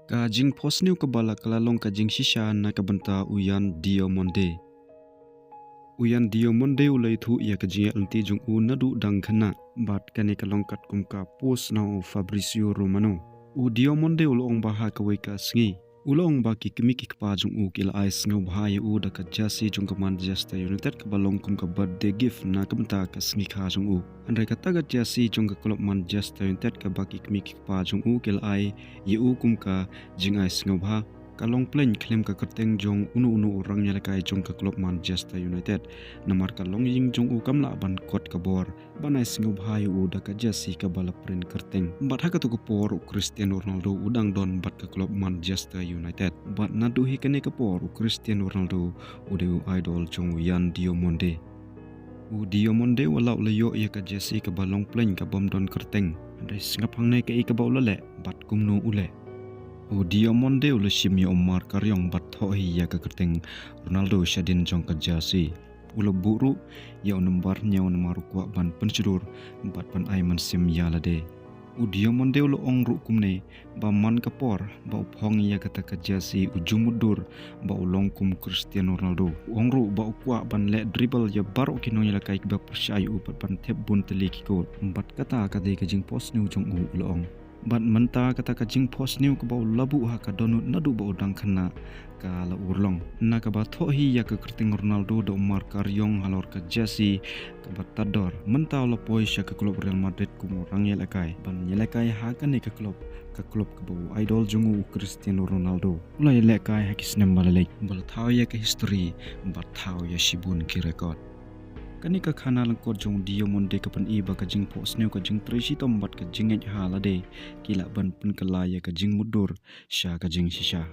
Kajing posniu kebala kalalong kajing shisha na kabanta uyan Diamonde. Uyan Diamonde ulai thu ia kajing alti jung u nadu dang khana bat kane kalongkat kumka post na Fabrizio Romano. U Diamonde ulong baha kawai ka sngi. Ulong baki kimiki kpa jung u kila ais ngau bahaya u dakat jasi jung ka Manchester United kabalong kumka birthday gift na kabanta ka sngi kha jung u. Andai kata gat jasi jung ka klub Manchester United ka baki kimiki kpa jung u kila ai u kumka jing ais ngau baha kalong plain klaim ka kerteng jong unu orang nyalakai jong ka klub Manchester United namar kalong ying jong u kamla ban kot ka bor banai singo bhai u da ka jasi ka bala print kerteng bat ha ka tu por Cristiano Ronaldo udang don bat ka klub Manchester United bat nadu hi kane ka por Cristiano Ronaldo ude idol jong Uyan Diamonde u Diamonde walau leyo ya ka jasi ka balong plain ka bom don kerteng andai singap hangnai ka ka baula le bat kumno ule u Diamonde ule shimya Omar karyong bat thohi ya ka kerteng Ronaldo shadin jong ka jasi ule buru ya nambar nyaw namaru kwa ban pensudur bat ban aiman sim ya lade u Diamonde ule ong ru kumne ba man kapor ba uphong ya kata ka jasi ujumudur ba ulong kum Cristiano Ronaldo ong ru ba ukwa ban le dribble ya baro kino ya kai ba persyayu bat ban tep bun teliki ko bat kata ka de ka jing post nu jong u ule ong bat menta kata ka jing post new ka bau labu ha ka donut nadu bau dang khana ka la urlong na ka ba thohi ya ka kerting Ronaldo do Omar karyong halor ka jasi ka batador menta la poi sha ka klub Real Madrid ku orang yelakai ban yelakai ha ka ne ka klub ka bau idol jungu Cristiano Ronaldo ulai yelakai ha kisnem balalek bal thau ya ka history bat thau ya shibun ki record kani ka khana langkot jong Diamonde ka pan iba ka jing post new ka jing tresi tombat ka jing halade kila ban pen kalaya ka jing mudur sha ka jing shisha